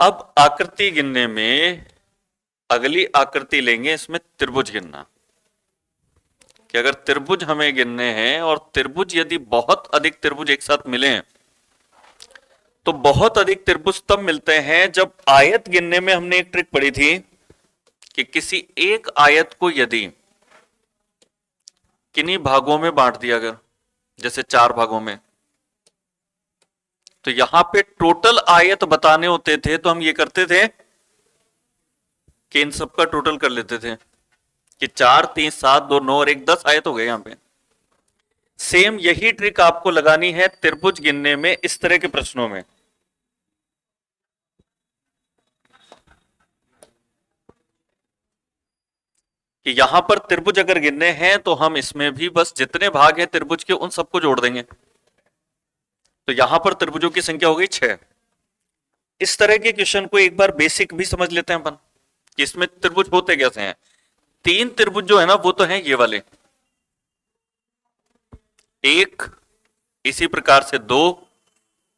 अब आकृति गिनने में अगली आकृति लेंगे, इसमें त्रिभुज गिनना कि अगर त्रिभुज हमें गिनने हैं और त्रिभुज यदि बहुत अधिक त्रिभुज एक साथ मिले तो बहुत अधिक त्रिभुज तब मिलते हैं जब आयत गिनने में हमने एक ट्रिक पढ़ी थी कि किसी एक आयत को यदि किन्हीं भागों में बांट दिया गया, जैसे 4 भागों में, तो यहां पे टोटल आयत बताने होते थे तो हम ये करते थे कि इन सब का टोटल कर लेते थे कि 4 3 7 2 9 और 1 10 आयत हो गए। यहां पे सेम यही ट्रिक आपको लगानी है त्रिभुज गिनने में इस तरह के प्रश्नों में। कि यहां पर त्रिभुज अगर गिनने हैं तो हम इसमें भी बस जितने भाग हैं त्रिभुज के उन सबको जोड़ देंगे। तो यहां पर त्रिभुजों की संख्या हो गई 6। इस तरह के क्वेश्चन को एक बार बेसिक भी समझ लेते हैं अपन कि इसमें त्रिभुज होते कैसे हैं। 3 त्रिभुज जो है ना वो तो हैं ये वाले, एक, इसी प्रकार से 2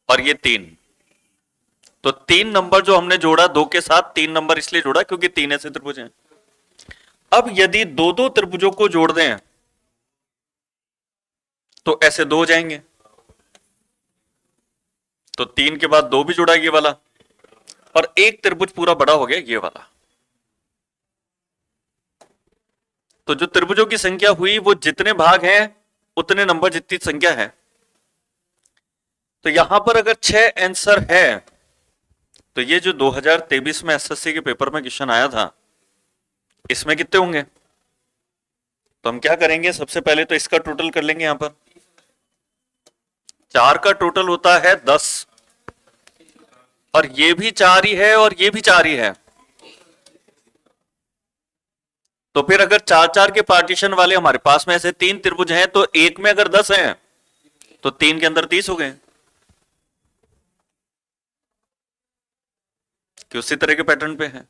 और ये 3। तो 3 नंबर जो हमने जोड़ा 2 के साथ, 3 नंबर इसलिए जोड़ा क्योंकि 3 ऐसे त्रिभुज हैं। अब यदि 2 त्रिभुजों को जोड़ दें तो ऐसे 2 हो जाएंगे, तो 3 के बाद 2 भी जुड़ा ये वाला, और एक त्रिभुज पूरा बड़ा हो गया ये वाला। तो जो त्रिभुजों की संख्या हुई वो जितने भाग हैं उतने नंबर जितनी संख्या है। तो यहां पर अगर 6 आंसर है तो ये जो 2023 में एसएससी के पेपर में क्वेश्चन आया था इसमें कितने होंगे। तो हम क्या करेंगे, सबसे पहले तो इसका टोटल कर लेंगे। यहां पर 4 का टोटल होता है 10, और ये भी 4 ही है और ये भी 4 ही है। तो फिर अगर 4-4 के पार्टीशन वाले हमारे पास में ऐसे 3 त्रिभुज हैं तो एक में अगर 10 हैं तो 3 के अंदर 30 हो गए कि उसी तरह के पैटर्न पे है।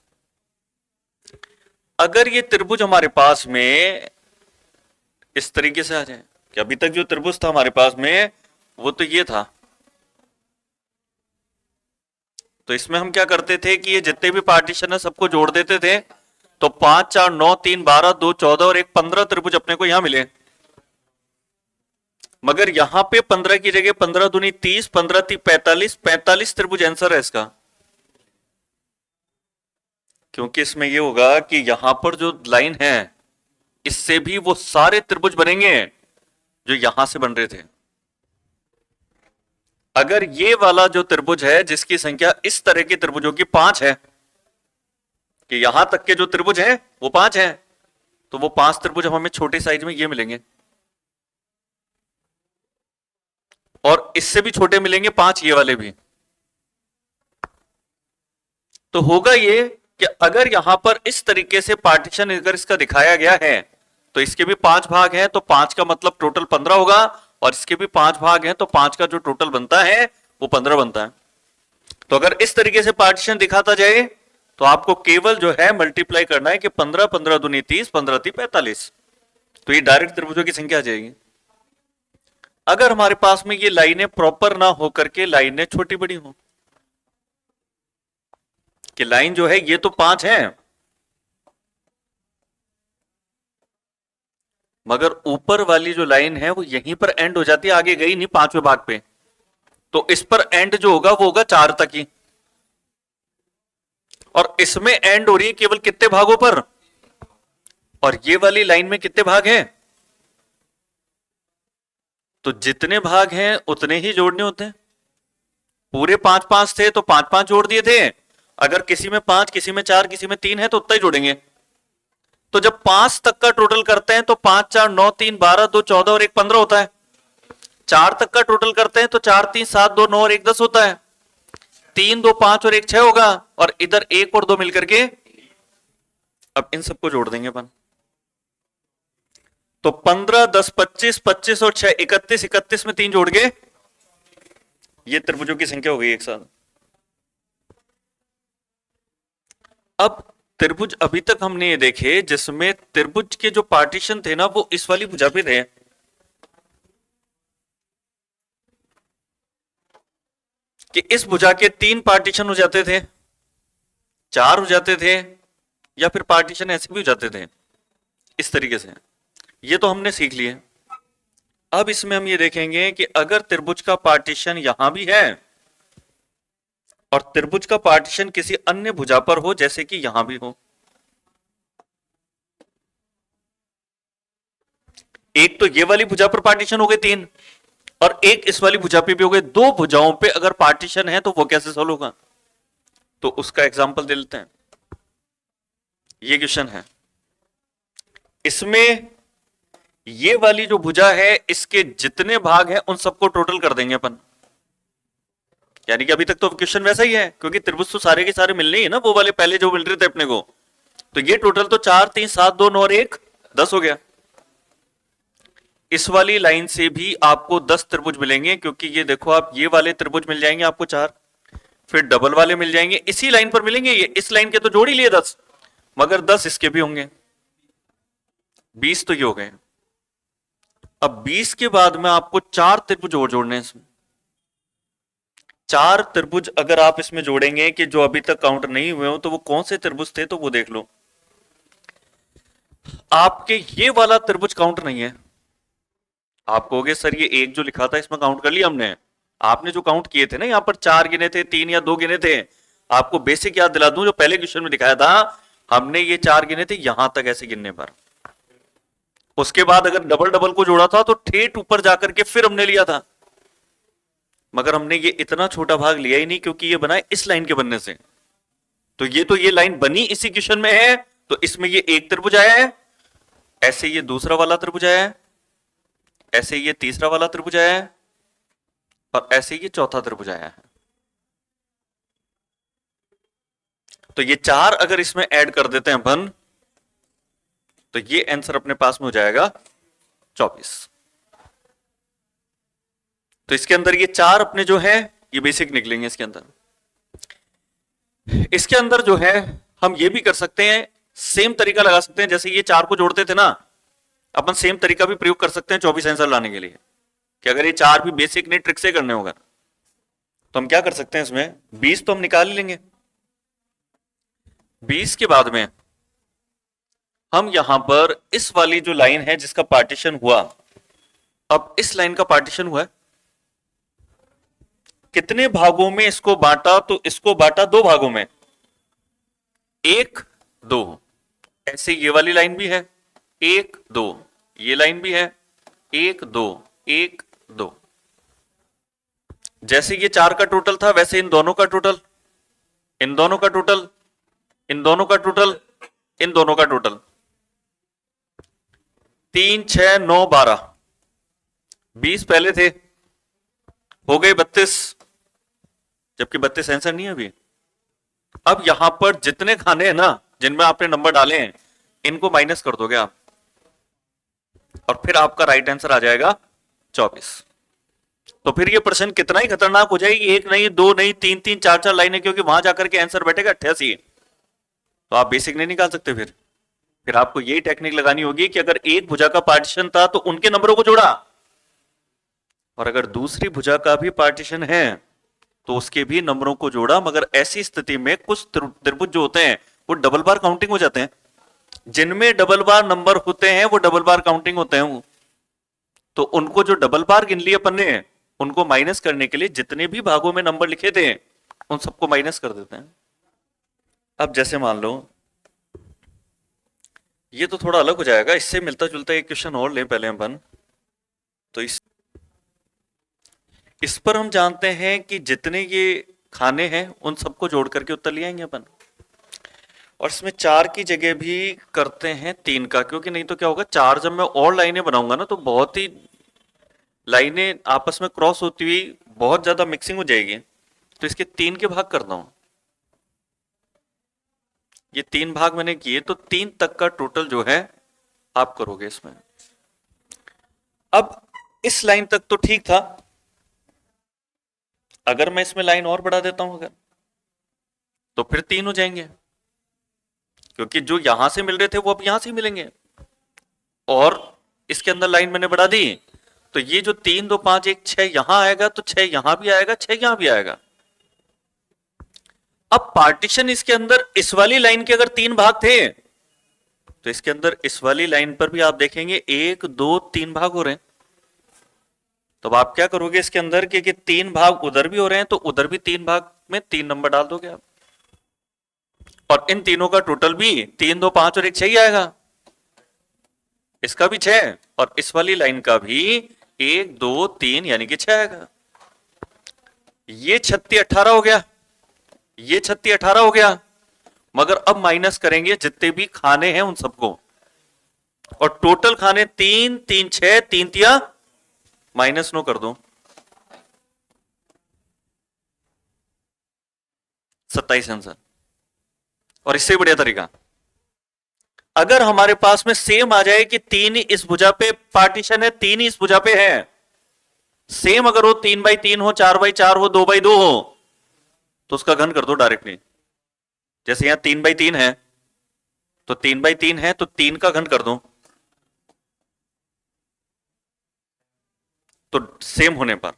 अगर ये त्रिभुज हमारे पास में इस तरीके से आ जाए कि अभी तक जो त्रिभुज था हमारे पास में वो तो ये था, तो इसमें हम क्या करते थे कि ये जितने भी पार्टीशन है सबको जोड़ देते थे। तो 5 4 9 3 12 2 14 और 1 15 त्रिभुज अपने को यहां मिले। मगर यहां पे 15 की जगह 15 दूनी 30, 15 3 45, 45 त्रिभुज आंसर है इसका। क्योंकि इसमें यह होगा कि यहां पर जो लाइन है इससे भी वो सारे त्रिभुज बनेंगे जो यहां से बन रहे थे। अगर ये वाला जो त्रिभुज है जिसकी संख्या इस तरह के त्रिभुजों की 5 है, कि यहां तक के जो त्रिभुज हैं वो 5 हैं, तो वो 5 त्रिभुज हमें छोटे साइज में ये मिलेंगे, और इससे भी छोटे मिलेंगे 5 ये वाले भी। तो होगा ये कि अगर यहां पर इस तरीके से पार्टीशन अगर इसका दिखाया गया है तो इसके भी 5 भाग हैं, तो 5 का मतलब टोटल 15 होगा, और इसके भी 5 भाग हैं तो 5 का जो टोटल बनता है वो 15 बनता है। तो अगर इस तरीके से पार्टीशन दिखाता जाए तो आपको केवल जो है मल्टीप्लाई करना है कि 15 15 दूनी 30, 15 3 45, तो ये डायरेक्ट त्रिभुजों की संख्या आ जाएगी। अगर हमारे पास में ये लाइनें प्रॉपर ना होकर के लाइनें छोटी बड़ी हो, कि लाइन जो है ये तो 5 है मगर ऊपर वाली जो लाइन है वो यहीं पर एंड हो जाती है, आगे गई नहीं 5वें भाग पे, तो इस पर एंड जो होगा वो होगा 4 तक ही, और इसमें एंड हो रही है केवल कितने भागों पर, और ये वाली लाइन में कितने भाग हैं, तो जितने भाग हैं उतने ही जोड़ने होते हैं। पूरे 5 5 थे तो 5 5 जोड़ दिए थे, अगर किसी में 5 किसी में 4 किसी में 3 है तो उतना ही जोड़ेंगे। तो जब 5 तक का टोटल करते हैं तो 5 4 9 3 12 2 14 और 1 15 होता है। 4 तक का टोटल करते हैं तो 4 3 7 2 9 और 1 10 होता है। 3 2 5 और 1 6 होगा, और इधर 1 और 2 मिलकर के, अब इन सबको जोड़ देंगे अपन, तो 15 10 25 25 और 6 31, 31 में 3 जोड़ के ये त्रिभुजों की संख्या हो गई एक साथ। अब त्रिभुज अभी तक हमने ये देखे जिसमें त्रिभुज के जो पार्टीशन थे ना वो इस वाली भुजा पे थे, कि इस भुजा के 3 पार्टीशन हो जाते थे, 4 हो जाते थे, या फिर पार्टीशन ऐसे भी हो जाते थे इस तरीके से। ये तो हमने सीख लिए। अब इसमें हम ये देखेंगे कि अगर त्रिभुज का पार्टीशन यहां भी है और त्रिभुज का पार्टीशन किसी अन्य भुजा पर हो, जैसे कि यहां भी हो। एक तो ये वाली भुजा पर पार्टीशन हो गए 3, और एक इस वाली भुजा पे भी हो गए। 2 भुजाओं पे अगर पार्टीशन है तो वो कैसे सॉल्व होगा? तो उसका एग्जांपल दे लेते हैं। ये क्वेश्चन है, इसमें ये वाली जो भुजा है इसके जितने भाग हैं उन सबको टोटल कर देंगे अपन। यानी कि अभी तक तो क्वेश्चन वैसा ही है, क्योंकि त्रिभुज तो सारे के सारे मिलने ही है ना, वो वाले पहले जो मिल रहे थे अपने को। तो ये टोटल तो 4 3 7 2 9 और 1 10 हो गया। इस वाली लाइन से भी आपको 10 त्रिभुज मिलेंगे, क्योंकि ये देखो आप, ये वाले त्रिभुज मिल जाएंगे आपको 4, फिर डबल वाले मिल जाएंगे, इसी लाइन पर मिलेंगे। ये इस लाइन के तो जोड़ ही लिए 10, मगर 10 इसके भी होंगे। 20 तो ये हो गए। अब 20 के बाद में आपको 4 त्रिभुज और जोड़ने हैं इसमें। 4 त्रिभुज अगर आप इसमें जोड़ेंगे कि जो अभी तक काउंट नहीं हुए हो, तो वो कौन से त्रिभुज थे तो वो देख लो। आपके ये वाला त्रिभुज काउंट नहीं है। आप कहोगे सर ये एक जो लिखा था इसमें काउंट कर लिया हमने। आपने जो काउंट किए थे ना, यहां पर 4 गिने थे, 3 या 2 गिने थे। आपको बेसिक याद दिला दूं, जो पहले क्वेश्चन में दिखाया था, हमने ये 4 गिने थे यहां तक ऐसे गिनने पर। उसके बाद अगर डबल डबल को जोड़ा था तो ठेठ ऊपर जाकर के फिर हमने लिया था, मगर हमने ये इतना छोटा भाग लिया ही नहीं, क्योंकि ये बना है इस लाइन के बनने से। तो ये लाइन बनी इसी क्वेश्चन में है, तो इसमें ये एक त्रिभुज आया है, ऐसे ये दूसरा वाला त्रिभुज आया है, ऐसे ये तीसरा वाला त्रिभुज आया है, और ऐसे ये चौथा त्रिभुज आया है। तो ये 4 अगर इसमें ऐड कर देते हैं अपन, तो ये आंसर अपने पास में हो जाएगा 24। तो इसके अंदर ये 4 अपने जो है ये बेसिक निकलेंगे इसके अंदर। इसके अंदर जो है हम ये भी कर सकते हैं, सेम तरीका लगा सकते हैं, जैसे ये 4 को जोड़ते थे ना, अपन सेम तरीका भी प्रयोग कर सकते हैं 24 आंसर लाने के लिए। कि अगर ये 4 भी बेसिक नहीं ट्रिक से करने होगा, तो हम क्या कर सकते हैं इसमें, 20 तो हम निकाल ही लेंगे। 20 के बाद में हम यहां पर इस वाली जो लाइन है जिसका पार्टीशन हुआ, अब इस लाइन का पार्टीशन हुआ है, कितने भागों में इसको बांटा, तो इसको बांटा 2 भागों में, 1 2। ऐसे ये वाली लाइन भी है 1 2, ये लाइन भी है 1 2 1 2। जैसे ये 4 का टोटल था, वैसे इन दोनों का टोटल, इन दोनों का टोटल, इन दोनों का टोटल, इन दोनों का टोटल, 3 6 9 12, 20 पहले थे, हो गए 32, जबकि 32 आंसर नहीं है अभी। अब यहां पर जितने खाने हैं ना जिनमें आपने नंबर डाले हैं, इनको माइनस कर दोगे आप, और फिर आपका राइट आंसर आ जाएगा 24। तो फिर ये प्रश्न कितना ही खतरनाक हो जाएगी, 1 नहीं 2 नहीं 3 3 4 4 लाइनें, क्योंकि वहां जाकर के आंसर बैठेगा 88। तो आप बेसिक नहीं निकाल सकते। फिर आपको यही टेक्निक लगानी होगी कि अगर एक भुजा का पार्टीशन था तो उनके नंबरों को जोड़ा, और अगर दूसरी भुजा का भी पार्टीशन है तो उसके भी नंबरों को जोड़ा। मगर ऐसी स्थिति में कुछ त्रिभुज जो होते हैं वो डबल बार काउंटिंग हो जाते हैं, जिनमें डबल बार नंबर होते हैं वो डबल बार काउंटिंग होते हैं। तो उनको जो डबल बार गिन लिए अपन ने, उनको माइनस करने के लिए जितने भी भागों में नंबर लिखे थे उन सबको माइनस कर देते हैं। अब जैसे मान लो ये तो थोड़ा अलग हो जाएगा, इससे मिलता जुलता एक क्वेश्चन और लें पहले अपन। तो इस पर हम जानते हैं कि जितने ये खाने हैं उन सबको जोड़ करके उत्तर ले आएंगे अपन, और इसमें 4 की जगह भी करते हैं 3 का, क्योंकि नहीं तो क्या होगा, 4 जब मैं और लाइनें बनाऊंगा ना तो बहुत ही लाइनें आपस में क्रॉस होती हुई बहुत ज्यादा मिक्सिंग हो जाएगी। तो इसके 3 के भाग करता हूं, ये 3 भाग मैंने किए, तो 3 तक का टोटल जो है आप करोगे इसमें। अब इस लाइन तक तो ठीक था, अगर मैं इसमें लाइन और बढ़ा देता हूं अगर, तो फिर 3 हो जाएंगे, क्योंकि जो यहां से मिल रहे थे वो अब यहां से मिलेंगे। और इसके अंदर लाइन मैंने बढ़ा दी, तो ये जो 3 2 5 1 6 यहां आएगा, तो 6 यहां भी आएगा, 6 यहां भी आएगा। अब पार्टीशन इसके अंदर इस वाली लाइन के अगर 3 भाग थे तो इसके अंदर इस वाली लाइन पर भी आप देखेंगे 1 2 3 भाग हो रहे हैं। तो अब आप क्या करोगे इसके अंदर कि 3 भाग उधर भी हो रहे हैं तो उधर भी 3 भाग में 3 नंबर डाल दोगे आप, और इन तीनों का टोटल भी 3 2 5 और 1 6 ही आएगा। इसका भी 6 और इस वाली लाइन का भी 1 2 3 यानी कि 6 आएगा। ये 36 18 हो गया, ये 36 18 हो गया। मगर अब माइनस करेंगे जितने भी खाने हैं उन सबको, और टोटल खाने 3 3 6 3 तिया -9 कर दो, 27 आंसर। और इससे बढ़िया तरीका, अगर हमारे पास में सेम आ जाए कि 3 इस भुजा पे पार्टीशन है, 3 इस भुजा पे है, सेम अगर वो 3/3 हो, 4/4 हो, 2/2 हो, तो उसका घन कर दो डायरेक्टली। जैसे यहां 3/3 है तो 3/3 है तो 3 का घन कर दो, तो सेम होने पर,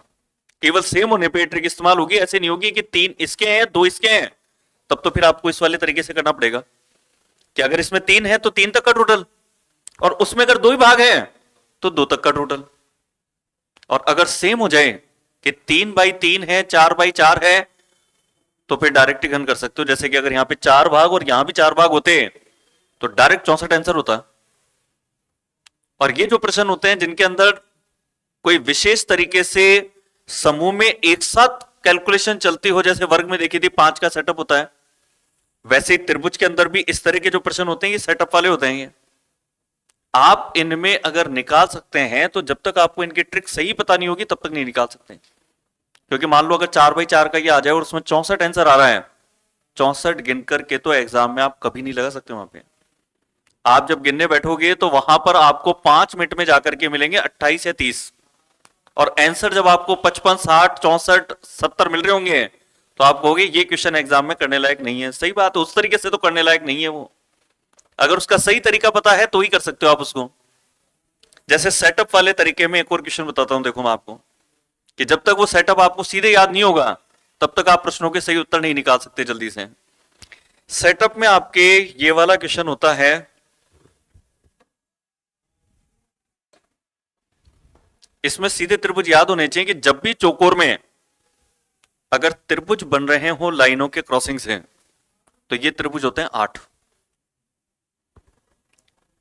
केवल सेम होने पे ट्रिक इस्तेमाल होगी। ऐसे नहीं होगी कि 3 इसके हैं 2 इसके हैं, तब तो फिर आपको इस वाले तरीके से करना पड़ेगा कि अगर इसमें 3 है तो 3 तक का टोटल, और उसमें अगर 2 ही भाग है तो 2 तक का टोटल। और अगर सेम हो जाए कि 3/3 है 4/4 है तो फिर डायरेक्ट घन कर सकते हो। जैसे कि अगर यहां पे 4 भाग और यहां भी 4 भाग होते तो डायरेक्ट 64 आंसर होता। और ये जो प्रश्न होते हैं जिनके अंदर कोई विशेष तरीके से समूह में एक साथ कैलकुलेशन चलती हो, जैसे वर्ग में देखी थी 5 का सेटअप होता है, वैसे ही त्रिभुज के अंदर भी इस तरह के जो प्रश्न होते हैं ये सेटअप वाले होते हैं। ये आप इनमें अगर निकाल सकते हैं तो जब तक आपको इनकी ट्रिक सही पता नहीं होगी तब तक नहीं निकाल सकते। क्योंकि मान लो अगर 4/4 का ये आ जाए और उसमें 64 आंसर आ रहा है, 64 गिन करके तो एग्जाम में आप कभी नहीं लगा सकते। वहां पे आप जब गिनने बैठोगे तो वहां पर आपको 5 मिनट में जाकर के मिलेंगे 28 या 30, और आंसर जब आपको 55 60 64 70 मिल रहे होंगे तो आप कहोगे ये क्वेश्चन एग्जाम में करने लायक नहीं है। सही बात है, उस तरीके से तो करने लायक नहीं है वो। अगर उसका सही तरीका पता है तो ही कर सकते हो आप उसको। जैसे सेटअप वाले तरीके में एक और क्वेश्चन बताता हूं, देखो मैं आपको, कि जब तक वो सेटअप आपको सीधे याद नहीं होगा तब तक आप प्रश्नों के सही उत्तर नहीं निकाल सकते जल्दी से। सेटअप में आपके ये वाला क्वेश्चन होता है, इसमें सीधे त्रिभुज याद होने चाहिए कि जब भी चौकोर में अगर त्रिभुज बन रहे हो लाइनों के क्रॉसिंग से तो ये त्रिभुज होते हैं 8।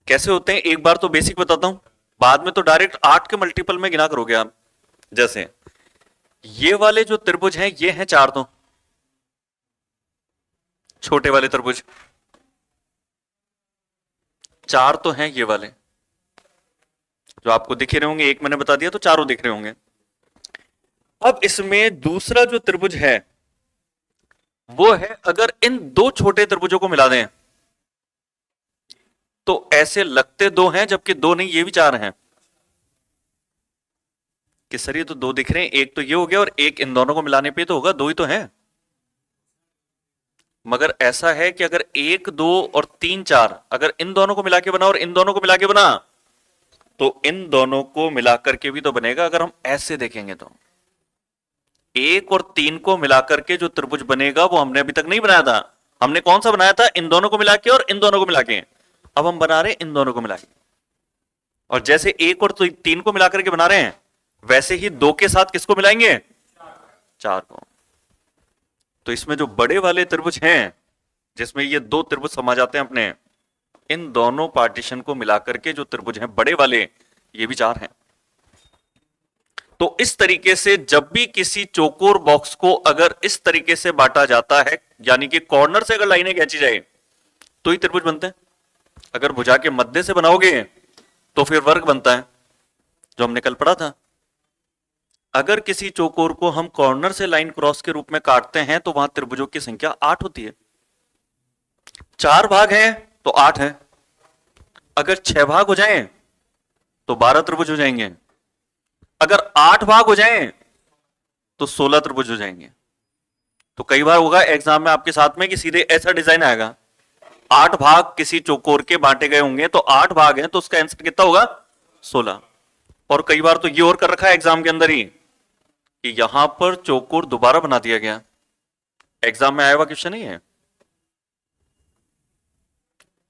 कैसे होते हैं एक बार तो बेसिक बताता हूं, बाद में तो डायरेक्ट 8 के मल्टीपल में गिना करोगे आप। जैसे ये वाले जो त्रिभुज हैं ये हैं 4, तो छोटे वाले त्रिभुज 4 तो हैं, ये वाले जो आपको दिख रहे होंगे, एक मैंने बता दिया तो चारों दिख रहे होंगे। अब इसमें दूसरा जो त्रिभुज है वो है, अगर इन 2 छोटे त्रिभुजों को मिला दें तो ऐसे लगते 2 हैं जबकि 2 नहीं, ये भी 4 हैं। कि सर ये तो 2 दिख रहे हैं, एक तो ये हो गया और एक इन दोनों को मिलाने पे तो होगा 2 ही तो है। मगर ऐसा है कि अगर 1 2 और 3 4 अगर इन दोनों को मिला के बना और इन दोनों को मिला के बना तो इन दोनों को मिलाकर के भी तो बनेगा। अगर हम ऐसे देखेंगे तो 1 और 3 को मिलाकर के जो त्रिभुज बनेगा वो हमने अभी तक नहीं बनाया था। हमने कौन सा बनाया था? इन दोनों को मिला के और इन दोनों को मिला के। अब हम बना रहे हैं इन दोनों को मिला के, और जैसे 1 और 3 को मिलाकर के बना रहे हैं वैसे ही 2 के साथ किसको मिलाएंगे? 4 को। तो इसमें जो बड़े वाले त्रिभुज हैं जिसमें ये 2 त्रिभुज समा जाते हैं अपने, इन दोनों पार्टीशन को मिलाकर के जो त्रिभुज हैं बड़े वाले, ये भी 4 हैं। तो इस तरीके से जब भी किसी चौकोर बॉक्स को अगर इस तरीके से बांटा जाता है, यानी कि कॉर्नर से अगर लाइनें खींची जाए तो ही त्रिभुज बनते हैं। अगर भुजा के मध्य से बनाओगे तो फिर वर्ग बनता है, जो हमने कल पढ़ा था। अगर किसी चौकोर को हम कॉर्नर से लाइन क्रॉस के रूप में काटते हैं तो वहां त्रिभुजों की संख्या 8 होती है। 4 भाग हैं तो 8 है। अगर 6 भाग हो जाएं तो 12 त्रिभुज हो जाएंगे। अगर 8 भाग हो जाएं तो 16 त्रिभुज हो जाएंगे। तो कई बार होगा एग्जाम में आपके साथ में कि सीधे ऐसा डिजाइन आएगा, 8 भाग किसी चौकोर के बांटे गए होंगे तो 8 भाग हैं तो उसका आंसर कितना होगा? 16। और कई बार तो ये और कर रखा है एग्जाम के अंदर ही कि यहां पर चौकोर दोबारा बना दिया गया, एग्जाम में आया हुआ क्वेश्चन नहीं है।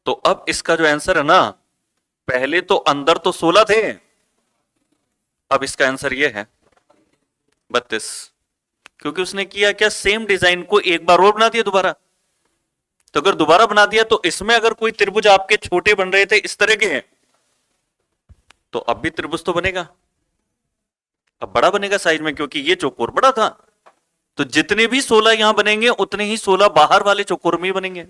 तो अब इसका जो आंसर है ना, पहले तो अंदर तो 16 थे, अब इसका आंसर ये है 32। क्योंकि उसने किया क्या, सेम डिजाइन को एक बार और बना दिया दोबारा। तो अगर दोबारा बना दिया तो इसमें अगर कोई त्रिभुज आपके छोटे बन रहे थे इस तरह के हैं, तो अब भी त्रिभुज तो बनेगा, अब बड़ा बनेगा साइज में, क्योंकि ये चौकोर बड़ा था। तो जितने भी 16 यहां बनेंगे उतने ही 16 बाहर वाले चौकोर में ही बनेंगे।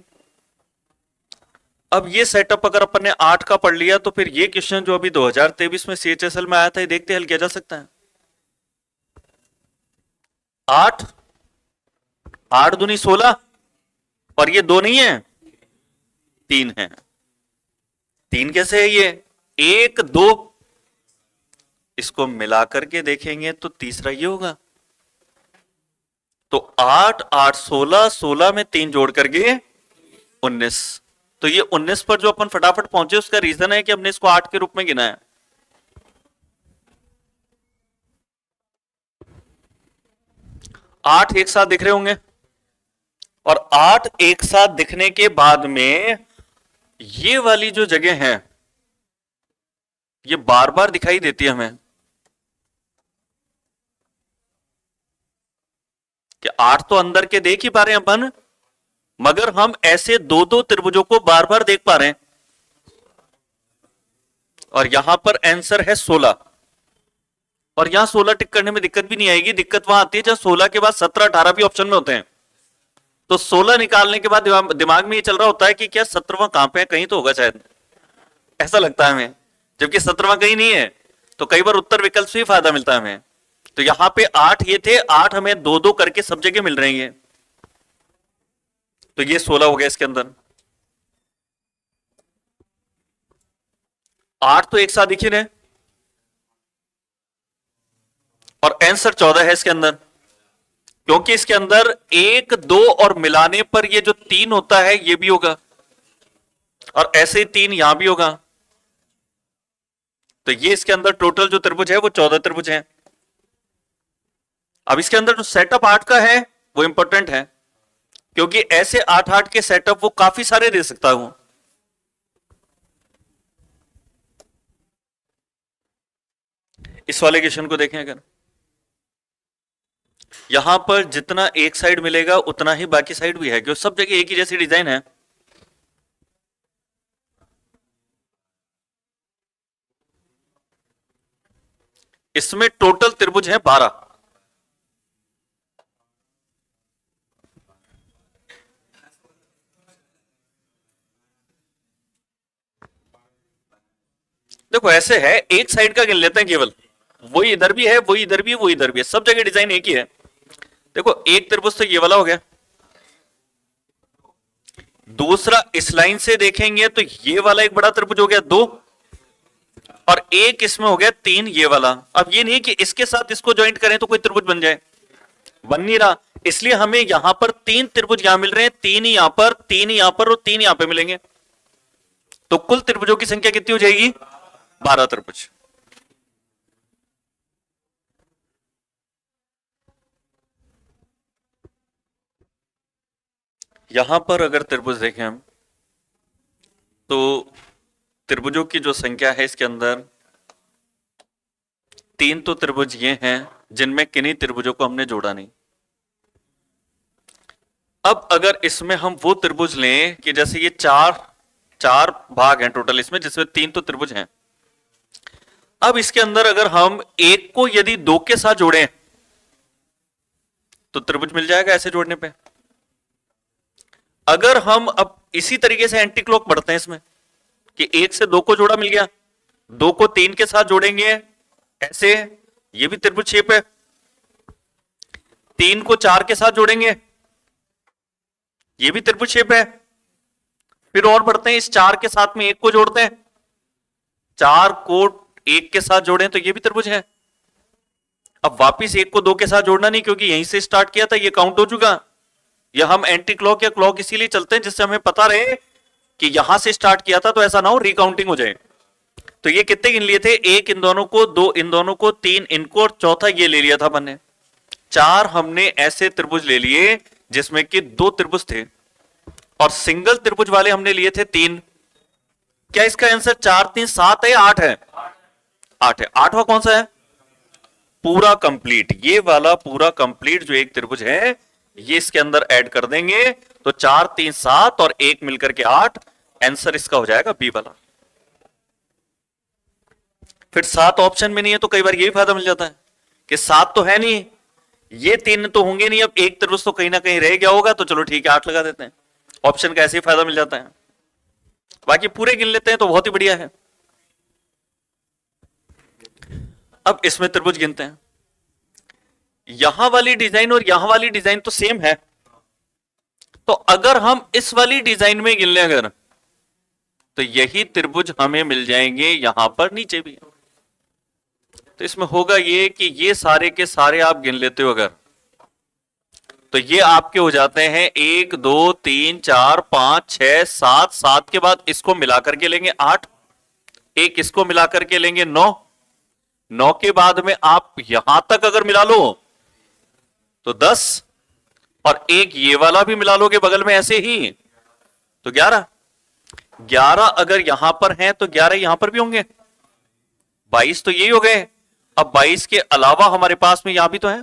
अब ये सेटअप अगर अपन ने 8 का पढ़ लिया, तो फिर ये क्वेश्चन जो अभी 2023 में CHSL में आया था, ये देखते हल किया जा सकता है। 8 8 दूनी 16, और ये 2 नहीं है, 3 है। 3 कैसे है ये, 1 2, इसको मिलाकर के देखेंगे तो तीसरा ये होगा। तो 8 8 16, 16 में 3 जोड़ करके 19। तो ये 19 पर जो अपन फटाफट पहुंचे, उसका रीजन है कि हमने इसको 8 के रूप में गिना है। आठ एक साथ दिख रहे होंगे, और 8 एक साथ दिखने के बाद में ये वाली जो जगह है, ये बार बार दिखाई देती है हमें कि 8 तो अंदर के देख ही पा रहे हैं अपन, मगर हम ऐसे दो दो त्रिभुजों को बार बार देख पा रहे हैं। और यहां पर आंसर है 16, और यहां 16 टिक करने में दिक्कत भी नहीं आएगी। दिक्कत वहां आती है जब 16 के बाद 17 18 भी ऑप्शन में होते हैं। तो 16 निकालने के बाद दिमाग में ये चल रहा होता है कि क्या 17वां कहां पे है, कहीं तो होगा शायद, ऐसा लगता है हमें, जबकि 17वां कहीं नहीं है। तो कई बार उत्तर विकल्प से ही फायदा मिलता है हमें। तो यहां पे 8 ये थे, 8 हमें दो दो करके सब जगह मिल रहे हैं। तो ये 16 हो गया इसके अंदर। 8 तो एक साथ दिख ही रहे, और आंसर 14 है इसके अंदर, क्योंकि इसके अंदर 1 2 और मिलाने पर ये जो 3 होता है ये भी होगा, और ऐसे ही 3 यहां भी होगा। तो ये इसके अंदर टोटल जो त्रिभुज है वो 14 त्रिभुज है। अब इसके अंदर जो सेटअप 8 का है वो इंपॉर्टेंट है, क्योंकि ऐसे 8 8 के सेटअप वो काफी सारे दे सकता हूं। इस वाले क्वेश्चन को देखें, अगर यहां पर जितना एक साइड मिलेगा उतना ही बाकी साइड भी है, क्योंकि सब जगह एक ही जैसी डिजाइन है। इसमें टोटल त्रिभुज है 12। देखो ऐसे है, एक साइड का गिन लेते हैं केवल, वही इधर भी है, वही इधर भी है, वही इधर भी है, सब जगह डिजाइन एक ही है। देखो एक त्रिभुज तो ये वाला हो गया, दूसरा इस लाइन से देखेंगे तो ये वाला एक बड़ा त्रिभुज हो गया 2, और एक इसमें हो गया 3 ये वाला। अब ये नहीं कि इसके साथ इसको ज्वाइंट करें तो कोई त्रिभुज बन जाए, बन नहीं रहा। इसलिए हमें यहां पर 3 त्रिभुज यहां मिल रहे हैं, 3 ही यहां पर, 3 ही यहां पर, और 3 यहां पर मिलेंगे। तो कुल त्रिभुजों की संख्या कितनी हो जाएगी, 12 त्रिभुज। यहां पर अगर त्रिभुज देखें हम, तो त्रिभुजों की जो संख्या है इसके अंदर 3 तो त्रिभुज ये हैं जिनमें किन्हीं त्रिभुजों को हमने जोड़ा नहीं। अब अगर इसमें हम वो त्रिभुज लें कि जैसे ये चार भाग हैं टोटल इसमें, जिसमें 3 तो त्रिभुज हैं। अब इसके अंदर अगर हम एक को यदि 2 के साथ जोड़ें तो त्रिभुज मिल जाएगा ऐसे जोड़ने पे। अगर हम अब इसी तरीके से एंटी क्लॉक बढ़ते हैं इसमें कि 1 से 2 को जोड़ा मिल गया, 2 को 3 के साथ जोड़ेंगे ऐसे, ये भी त्रिभुज शेप है। 3 को 4 के साथ जोड़ेंगे, ये भी त्रिभुज शेप है। फिर और बढ़ते हैं, इस 4 के साथ में 1 को जोड़ते हैं, 4 को 1 के साथ जोड़ें तो ये भी त्रिभुज है। अब वापिस 1 को 2 के साथ जोड़ना नहीं, क्योंकि यहीं से स्टार्ट किया था, ये काउंट हो चुका। या हम एंटी क्लॉक या क्लॉक इसीलिए चलते हैं जिससे हमें पता रहे कि यहां से स्टार्ट किया था, तो ऐसा ना हो रिकाउंटिंग हो जाए। तो ये कितने गिन लिए थे, 1 इन दोनों को, 2 इन दोनों को, 3 इनको, और चौथा ये ले लिया था अपन ने। 4 हमने ऐसे त्रिभुज ले लिए जिसमें कि 2 त्रिभुज थे और सिंगल त्रिभुज वाले हमने लिए थे 3। क्या इसका आंसर 4 3 7 है या 8 है? 8 है। 8वां कौन सा है? पूरा कंप्लीट, ये वाला पूरा कंप्लीट जो एक त्रिभुज है ये इसके अंदर ऐड कर देंगे तो 4 3 7 और 1 मिलकर के 8। आंसर इसका हो जाएगा बी वाला। फिर 7 ऑप्शन में नहीं है तो कई बार ये भी फायदा मिल जाता है कि 7 तो है नहीं, ये 3 तो होंगे नहीं, अब एक त्रिभुज तो कहीं ना कहीं रह गया होगा, तो चलो ठीक है 8 लगा देते हैं। ऑप्शन का ऐसे ही फायदा मिल जाता है। बाकी पूरे गिन लेते हैं तो बहुत ही बढ़िया है। अब इसमें त्रिभुज गिनते हैं। यहां वाली डिजाइन और यहां वाली डिजाइन तो सेम है, तो अगर हम इस वाली डिजाइन में गिन लें अगर, तो यही त्रिभुज हमें मिल जाएंगे यहां पर नीचे भी। तो इसमें होगा ये कि ये सारे के सारे आप गिन लेते हो अगर, तो ये आपके हो जाते हैं 1 2 3 4 5 6 7। 7 के बाद इसको मिलाकर के लेंगे 8, एक इसको मिलाकर के लेंगे 9, 9 के बाद में आप यहां तक अगर मिला लो तो 10, और एक ये वाला भी मिला लोगे बगल में ऐसे ही तो 11। 11 अगर यहां पर हैं तो 11 यहां पर भी होंगे, 22 तो यही हो गए। अब 22 के अलावा हमारे पास में यहां भी तो है।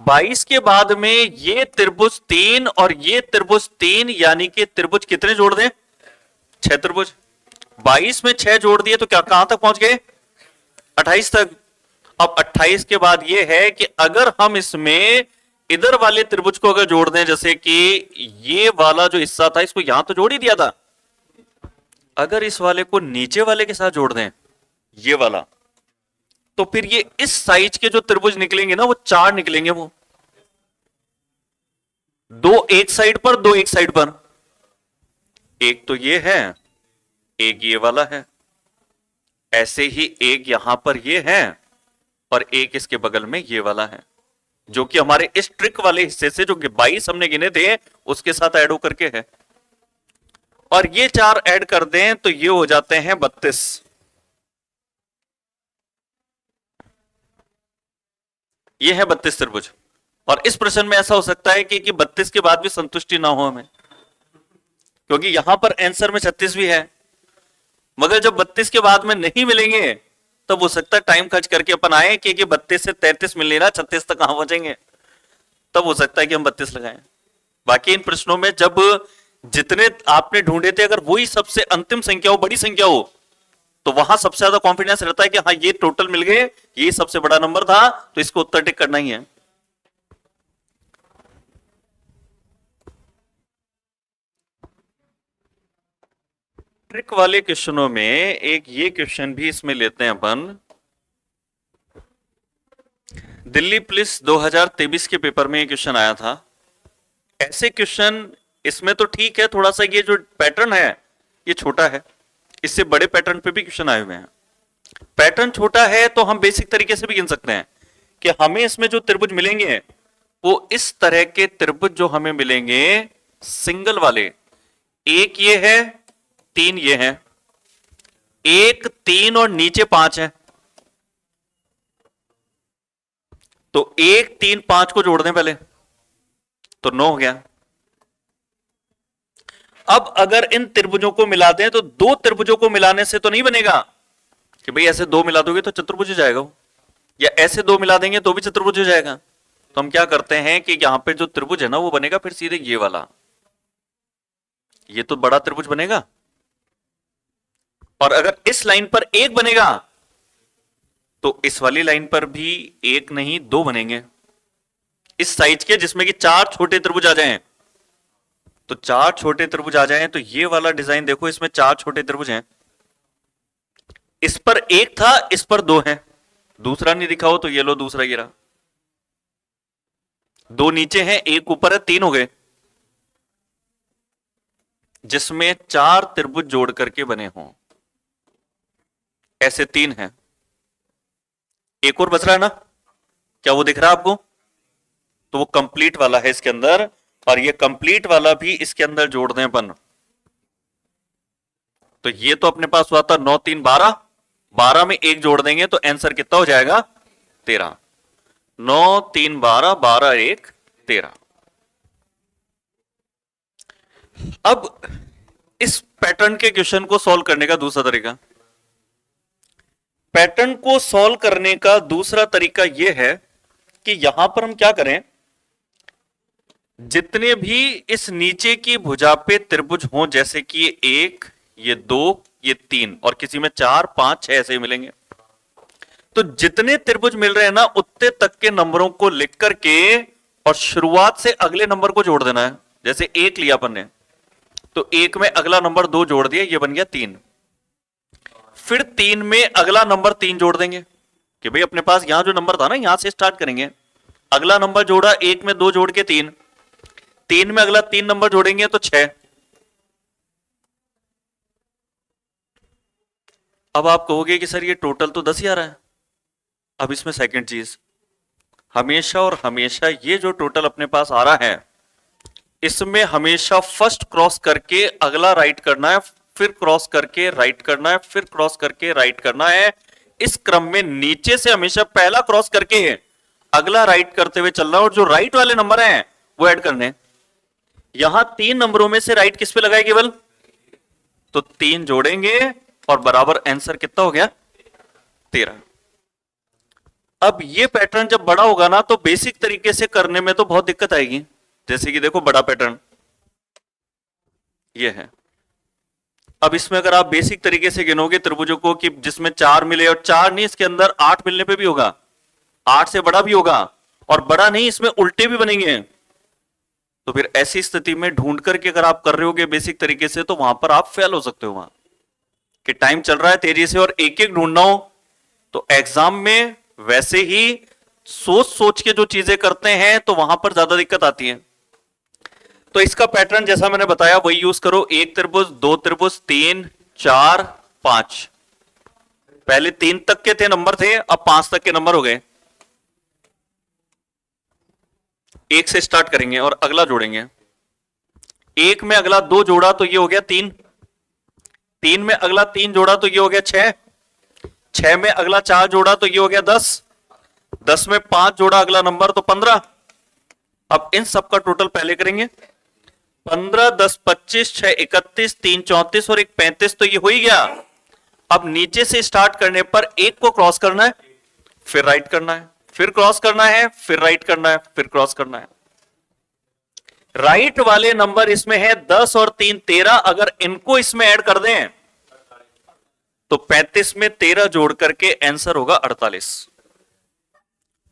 22 के बाद में ये त्रिभुज 3 और ये त्रिभुज 3, यानी कि त्रिभुज कितने जोड़ दें? 6 त्रिभुज। 22 में 6 जोड़ दिए तो क्या कहां तक पहुंच गए? 28 तक। अब 28 के बाद ये है कि अगर हम इसमें इधर वाले त्रिभुज को अगर जोड़ दें, जैसे कि ये वाला जो हिस्सा था इसको यहां तो जोड़ ही दिया था, अगर इस वाले को नीचे वाले के साथ जोड़ दें ये वाला, तो फिर ये इस साइज के जो त्रिभुज निकलेंगे ना वो 4 निकलेंगे। वो 2 एक साइड पर, 2 एक साइड पर। एक तो ये है, एक ये वाला है, ऐसे ही एक यहां पर ये है और एक इसके बगल में ये वाला है, जो कि हमारे इस ट्रिक वाले हिस्से से जो 22 हमने गिने थे उसके साथ ऐड होकर के है। और ये 4 ऐड कर दें तो ये हो जाते हैं 32। ये है 32 त्रिभुज। और इस प्रश्न में ऐसा हो सकता है कि 32 के बाद भी संतुष्टि ना हो हमें, क्योंकि यहां पर आंसर में 36 भी है, मगर जब 32 के बाद में नहीं मिलेंगे तब हो सकता है टाइम खर्च करके अपन आए कि 32 से 33 मिल नहीं रहा, 36 तक कहां पहुंचेंगे, तब हो सकता है कि हम 32 लगाएं। बाकी इन प्रश्नों में जब जितने आपने ढूंढे थे अगर वही सबसे अंतिम संख्या हो, बड़ी संख्या हो, तो वहां सबसे ज्यादा कॉन्फिडेंस रहता है कि हाँ ये टोटल मिल गए, ये सबसे बड़ा नंबर था, तो इसको उत्तर टिक करना ही है। ट्रिक वाले क्वेश्चनों में एक ये क्वेश्चन भी इसमें लेते हैं अपन। दिल्ली पुलिस 2023 के पेपर में ये क्वेश्चन आया था। ऐसे क्वेश्चन इसमें तो ठीक है, थोड़ा सा ये जो पैटर्न है ये छोटा है, इससे बड़े पैटर्न पे भी क्वेश्चन आए हुए हैं। पैटर्न छोटा है तो हम बेसिक तरीके से भी गिन सकते हैं कि हमें इसमें जो त्रिभुज मिलेंगे वो इस तरह के त्रिभुज जो हमें मिलेंगे सिंगल वाले, एक ये है, 3 ये है, 1 3 और नीचे 5 है, तो 1 3 5 को जोड़ दें पहले तो 9 हो गया। अब अगर इन त्रिभुजों को मिला दें तो 2 त्रिभुजों को मिलाने से तो नहीं बनेगा कि भाई ऐसे 2 मिला दोगे तो चतुर्भुज हो जाएगा वो, या ऐसे 2 मिला देंगे तो भी चतुर्भुज हो जाएगा। तो हम क्या करते हैं कि यहां पे जो त्रिभुज है ना वो बनेगा फिर सीधे ये वाला, ये तो बड़ा त्रिभुज बनेगा। और अगर इस लाइन पर 1 बनेगा तो इस वाली लाइन पर भी 1 नहीं 2 बनेंगे इस साइज के, जिसमें कि 4 छोटे त्रिभुज आ जाएं। तो 4 छोटे त्रिभुज आ जाएं तो ये वाला डिजाइन देखो, इसमें 4 छोटे त्रिभुज हैं, इस पर 1 था, इस पर 2 है, दूसरा नहीं दिखा हो तो ये लो दूसरा ये रहा, 2 नीचे हैं 1 ऊपर है, 3 हो गए, जिसमें 4 त्रिभुज जोड़ करके बने हों, ऐसे 3 हैं। एक और बच रहा है ना, क्या वो दिख रहा है आपको? तो वो कंप्लीट वाला है इसके अंदर, और ये कंप्लीट वाला भी इसके अंदर जोड़ दें अपन, तो ये तो अपने पास हुआ था 9 3 12, 12 में 1 जोड़ देंगे तो आंसर कितना हो जाएगा? 13। 9 3 12, 12 1 13। अब इस पैटर्न के क्वेश्चन को सॉल्व करने का दूसरा तरीका, पैटर्न को सॉल्व करने का दूसरा तरीका यह है कि यहां पर हम क्या करें, जितने भी इस नीचे की भुजा पे त्रिभुज हों, जैसे कि ये 1, ये 2, ये 3 और किसी में 4 5 6 ऐसे मिलेंगे, तो जितने त्रिभुज मिल रहे हैं ना उतने तक के नंबरों को लिख करके और शुरुआत से अगले नंबर को जोड़ देना है। जैसे 1 लिया अपन ने, तो 1 में अगला नंबर 2 जोड़ दिया, ये बन गया 3। फिर 3 में अगला नंबर 3 जोड़ देंगे कि भाई अपने पास यहां जो नंबर था ना यहां से स्टार्ट करेंगे, अगला नंबर जोड़ा, 1 में 2 जोड़ के 3, 3 में अगला 3 नंबर जोड़ेंगे तो 6। अब आप कहोगे कि सर ये टोटल तो 10 ही आ रहा है। अब इसमें सेकंड चीज, हमेशा और हमेशा ये जो टोटल अपने पास आ रहा है इसमें हमेशा फर्स्ट क्रॉस करके अगला राइट करना है, फिर क्रॉस करके राइट करना है, फिर क्रॉस करके राइट करना है। इस क्रम में नीचे से हमेशा पहला क्रॉस करके अगला राइट करते हुए चलना, और जो राइट वाले नंबर हैं वो ऐड करने। यहां 3 नंबरों में से राइट किस पे लगाए केवल, तो 3 जोड़ेंगे और बराबर आंसर कितना हो गया 13। अब ये पैटर्न जब बड़ा होगा ना तो बेसिक तरीके से करने में तो बहुत दिक्कत आएगी। जैसे कि देखो बड़ा पैटर्न ये है, अब इसमें अगर आप बेसिक तरीके से गिनोगे त्रिभुजों को कि जिसमें 4 मिले, और 4 नहीं इसके अंदर 8 मिलने पे भी होगा, 8 से बड़ा भी होगा, और बड़ा नहीं इसमें उल्टे भी बनेंगे, तो फिर ऐसी स्थिति में ढूंढ करके अगर आप कर रहे होगे बेसिक तरीके से तो वहां पर आप फेल हो सकते हो। वहां कि टाइम चल रहा है तेजी से और एक एक ढूंढना हो, तो एग्जाम में वैसे ही सोच सोच के जो चीजें करते हैं तो वहां पर ज्यादा दिक्कत आती है। तो इसका पैटर्न जैसा मैंने बताया वही यूज करो, 1 त्रिभुज, 2 त्रिभुज, 3 4 5। पहले 3 तक के थे नंबर थे, अब 5 तक के नंबर हो गए। 1 से स्टार्ट करेंगे और अगला जोड़ेंगे। 1 में अगला 2 जोड़ा तो ये हो गया 3, 3 में अगला 3 जोड़ा तो ये हो गया 6, 6 में अगला 4 जोड़ा तो ये हो गया 10, 10 में 5 जोड़ा अगला नंबर तो 15। अब इन सब का टोटल पहले करेंगे, 15 10 25 6 31 3 34 और 1 35, तो ये हो ही गया। अब नीचे से स्टार्ट करने पर 1 को क्रॉस करना है, फिर राइट करना है, फिर क्रॉस करना है, फिर राइट करना है, फिर क्रॉस करना है। राइट वाले नंबर इसमें है 10 और 3 13, अगर इनको इसमें ऐड कर दें तो 35 में 13 जोड़ करके आंसर होगा 48।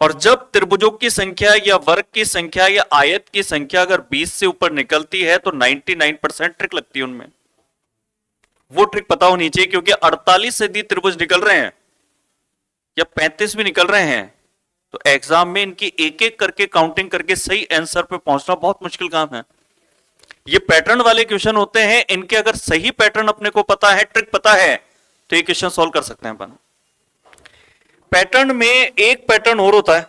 और जब त्रिभुजों की संख्या या वर्ग की संख्या या आयत की संख्या अगर 20 से ऊपर निकलती है तो 99% ट्रिक लगती है उनमें। वो ट्रिक पता होनी चाहिए, क्योंकि 48 से यदि त्रिभुज निकल रहे हैं या 35 भी निकल रहे हैं तो एग्जाम में इनकी एक एक करके काउंटिंग करके सही आंसर पे पहुंचना बहुत मुश्किल काम है। ये पैटर्न वाले क्वेश्चन होते हैं, इनके अगर सही पैटर्न अपने को पता है, ट्रिक पता है, तो ये क्वेश्चन सॉल्व कर सकते हैं अपन। पैटर्न में एक पैटर्न और होता है,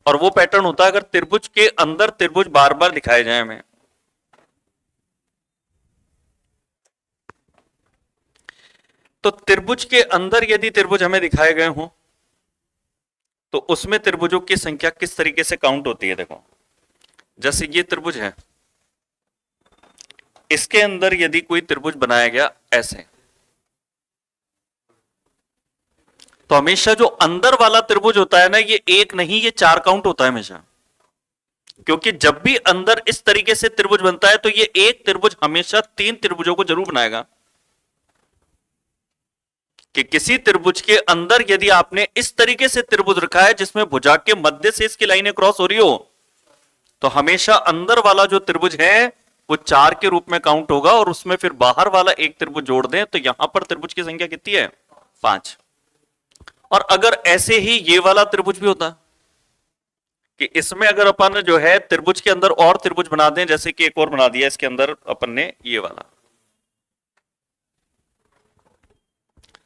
और वो पैटर्न होता है अगर त्रिभुज के अंदर त्रिभुज बार बार दिखाए जाए हमें। तो त्रिभुज के अंदर यदि त्रिभुज हमें दिखाए गए हों तो उसमें त्रिभुजों की संख्या किस तरीके से काउंट होती है। देखो जैसे ये त्रिभुज है, इसके अंदर यदि कोई त्रिभुज बनाया गया ऐसे, तो हमेशा जो अंदर वाला त्रिभुज होता है ना, ये 1 नहीं ये 4 काउंट होता है हमेशा। क्योंकि जब भी अंदर इस तरीके से त्रिभुज बनता है तो ये एक त्रिभुज हमेशा 3 त्रिभुजों को जरूर बनाएगा। कि किसी त्रिभुज के अंदर यदि आपने इस तरीके से त्रिभुज रखा है जिसमें भुजा के मध्य से इसकी लाइनें क्रॉस हो रही हो, तो हमेशा अंदर वाला जो त्रिभुज है वो 4 के रूप में काउंट होगा, और उसमें फिर बाहर वाला एक त्रिभुज जोड़ दें तो यहां पर त्रिभुज की संख्या कितनी है 5। और अगर ऐसे ही ये वाला त्रिभुज भी होता कि इसमें अगर अपन जो है त्रिभुज के अंदर और त्रिभुज बना दें, जैसे कि एक और बना दिया इसके अंदर अपन ने ये वाला,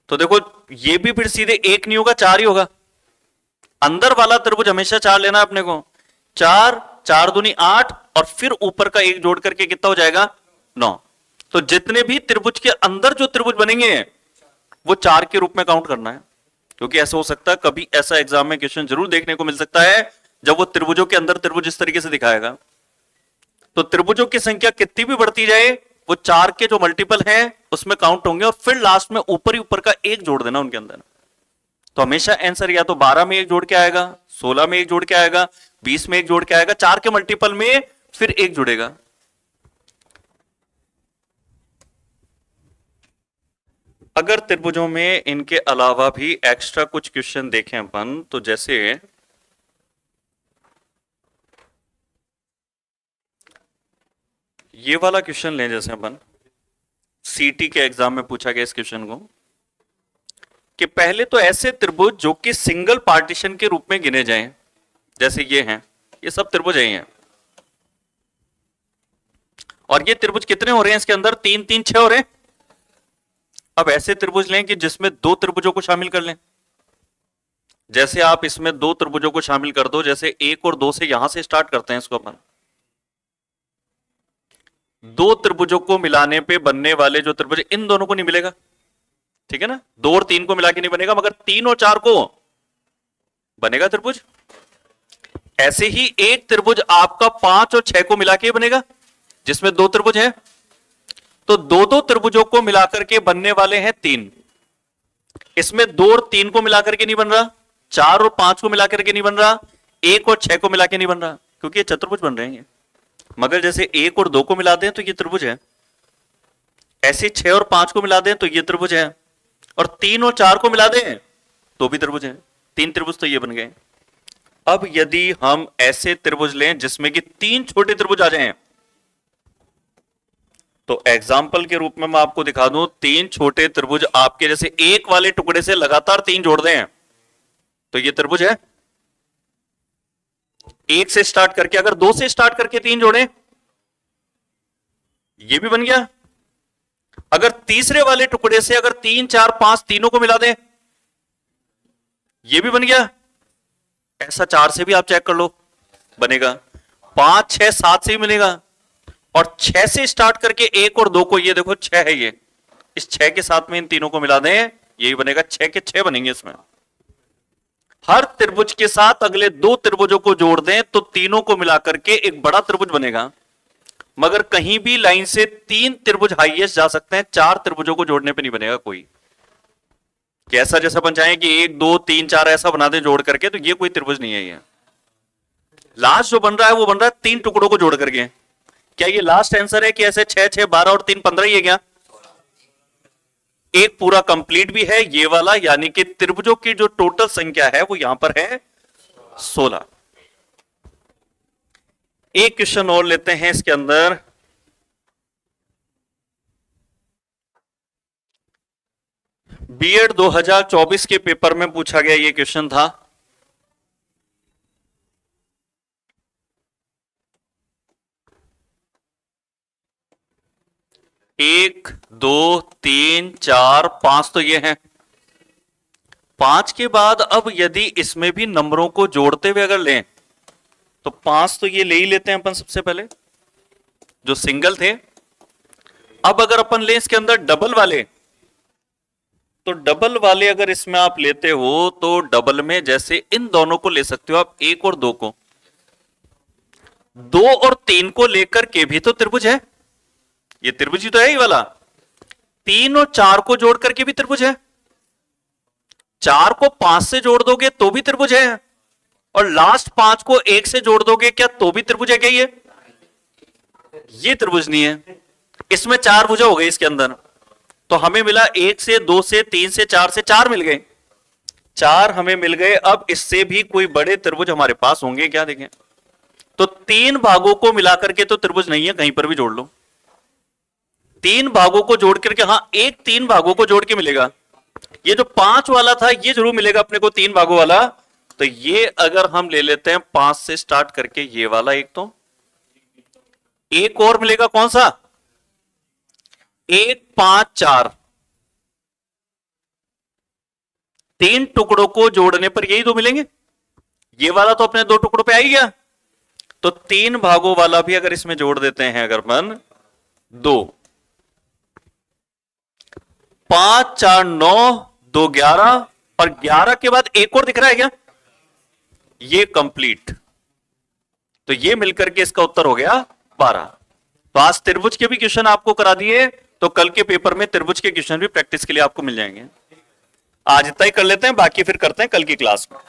तो देखो ये भी फिर सीधे 1 नहीं होगा 4 ही होगा। अंदर वाला त्रिभुज हमेशा 4 लेना अपने को, 4 4 दूनी 8 और फिर ऊपर का 1 जोड़ करके कितना हो जाएगा 9। तो जितने भी त्रिभुज के अंदर जो त्रिभुज बनेंगे वो 4 के रूप में काउंट करना है। क्योंकि ऐसा हो सकता है, कभी ऐसा एग्जाम में क्वेश्चन जरूर देखने को मिल सकता है जब वो त्रिभुजों के अंदर त्रिभुज इस तरीके से दिखाएगा। तो त्रिभुजों की संख्या कितनी भी बढ़ती जाए, वो 4 के जो मल्टीपल है उसमें काउंट होंगे, और फिर लास्ट में ऊपर ही ऊपर का एक जोड़ देना उनके अंदर। तो हमेशा आंसर या तो 12 में एक जोड़ के आएगा, 16 में एक जोड़ के आएगा, 20 में एक जोड़ के आएगा, 4 के मल्टीपल में फिर एक जुड़ेगा। अगर त्रिभुजों में इनके अलावा भी एक्स्ट्रा कुछ क्वेश्चन देखें अपन, तो जैसे ये वाला क्वेश्चन लें, जैसे अपन सीटी के एग्जाम में पूछा गया इस क्वेश्चन को, कि पहले तो ऐसे त्रिभुज जो कि सिंगल पार्टीशन के रूप में गिने जाएं, जैसे ये हैं, ये सब त्रिभुज हैं, और ये त्रिभुज कितने हो रहे हैं इसके अंदर, 3 3 6 हो रहे हैं। अब ऐसे त्रिभुज लें कि जिसमें 2 त्रिभुजों को शामिल कर लें। जैसे आप इसमें 2 त्रिभुजों को शामिल कर दो, जैसे 1 और 2 से यहां से स्टार्ट करते हैं इसको अपन। 2 त्रिभुजों को मिलाने पे बनने वाले जो त्रिभुज, इन दोनों को नहीं मिलेगा, ठीक है ना, 2 और 3 को मिला के नहीं बनेगा, मगर 3 और 4 को बनेगा त्रिभुज। ऐसे ही एक त्रिभुज आपका 5 और 6 को मिला के बनेगा, जिसमें 2 त्रिभुज है। तो 2 त्रिभुजों को मिलाकर के बनने वाले हैं 3। इसमें 2 और 3 को मिलाकर के नहीं बन रहा, 4 और 5 को मिलाकर के नहीं बन रहा, 1 और 6 को मिला के नहीं बन रहा, क्योंकि ये चतुर्भुज बन रहे हैं। मगर जैसे 1 और 2 को मिला दें तो ये त्रिभुज है, ऐसे 6 और 5 को मिला दें तो ये त्रिभुज है, और 3 और 4 को मिला दें तो भी त्रिभुज है। 3 त्रिभुज तो ये बन गए। अब यदि हम ऐसे त्रिभुज लें जिसमें कि 3 छोटे त्रिभुज आ जाएं, तो एग्जाम्पल के रूप में मैं आपको दिखा दूं, 3 छोटे त्रिभुज आपके जैसे एक वाले टुकड़े से लगातार 3 जोड़ दें तो ये त्रिभुज है। 1 से स्टार्ट करके, अगर 2 से स्टार्ट करके 3 जोड़े, ये भी बन गया। अगर तीसरे वाले टुकड़े से अगर 3 4 5 तीनों को मिला दें, ये भी बन गया। ऐसा 4 से भी आप चेक कर लो, बनेगा। 5 6 7 से भी मिलेगा, और 6 से स्टार्ट करके 1 और 2 को, ये देखो 6 है, ये इस 6 के साथ में इन तीनों को मिला दें, यही बनेगा। 6 के 6 बनेंगे इसमें। हर त्रिभुज के साथ अगले 2 त्रिभुजों को जोड़ दें तो तीनों को मिलाकर के एक बड़ा त्रिभुज बनेगा। मगर कहीं भी लाइन से 3 त्रिभुज हाईएस्ट जा सकते हैं, 4 त्रिभुजों को जोड़ने पे नहीं बनेगा कोई। कैसा जैसा बन जाए कि 1 2 3 4 ऐसा बना दे जोड़ करके, तो ये कोई त्रिभुज नहीं है। ये लास्ट जो बन रहा है वो बन रहा है 3 टुकड़ों को जोड़ करके। क्या ये लास्ट आंसर है कि ऐसे 6 6 12 और 3 15 ही है क्या? एक पूरा कंप्लीट भी है ये वाला, यानी कि त्रिभुजों की जो टोटल संख्या है वो यहां पर है 16। एक क्वेश्चन और लेते हैं इसके अंदर। बीएड 2024 के पेपर में पूछा गया ये क्वेश्चन था। एक 2 3 4 5 तो ये है। 5 के बाद अब यदि इसमें भी नंबरों को जोड़ते हुए अगर लें तो 5 तो ये ले ही लेते हैं अपन सबसे पहले, जो सिंगल थे। अब अगर अपन लें इसके अंदर डबल वाले, तो डबल वाले अगर इसमें आप लेते हो तो डबल में जैसे इन दोनों को ले सकते हो आप, 1 और 2 को, 2 और 3 को लेकर के भी तो त्रिभुज है। ये त्रिभुज ही तो है ये वाला। 3 और 4 को जोड़ करके भी त्रिभुज है। 4 को 5 से जोड़ दोगे तो भी त्रिभुज है, और लास्ट 5 को 1 से जोड़ दोगे क्या तो भी त्रिभुज है क्या? ये त्रिभुज नहीं है। इसमें 4 भुजा हो गई इसके अंदर, तो हमें मिला 1 से 2 से 3 से 4 से 4 मिल गए, 4 हमें मिल गए। अब इससे भी कोई बड़े त्रिभुज हमारे पास होंगे क्या? देखें तो 3 भागों को मिलाकर के तो त्रिभुज नहीं है, कहीं पर भी जोड़ लो। 3 भागों को जोड़ करके, हाँ एक 3 भागों को जोड़ के मिलेगा। ये जो 5 वाला था ये जरूर मिलेगा अपने को 3 भागों वाला। तो ये अगर हम ले लेते हैं 5 से स्टार्ट करके, ये वाला एक, तो एक और मिलेगा, कौन सा? 1 5 4। 3 टुकड़ों को जोड़ने पर यही 2 मिलेंगे। ये वाला तो अपने 2 टुकड़ों पे आ ही गया, तो 3 भागों वाला भी अगर इसमें जोड़ देते हैं अगर मन 2, 5 4 9 2 11 और 11 के बाद एक और दिख रहा है क्या? ये कंप्लीट। तो ये मिलकर के इसका उत्तर हो गया 12। तो आज त्रिभुज के भी क्वेश्चन आपको करा दिए, तो कल के पेपर में त्रिभुज के क्वेश्चन भी प्रैक्टिस के लिए आपको मिल जाएंगे। आज इतना ही कर लेते हैं, बाकी फिर करते हैं कल की क्लास में।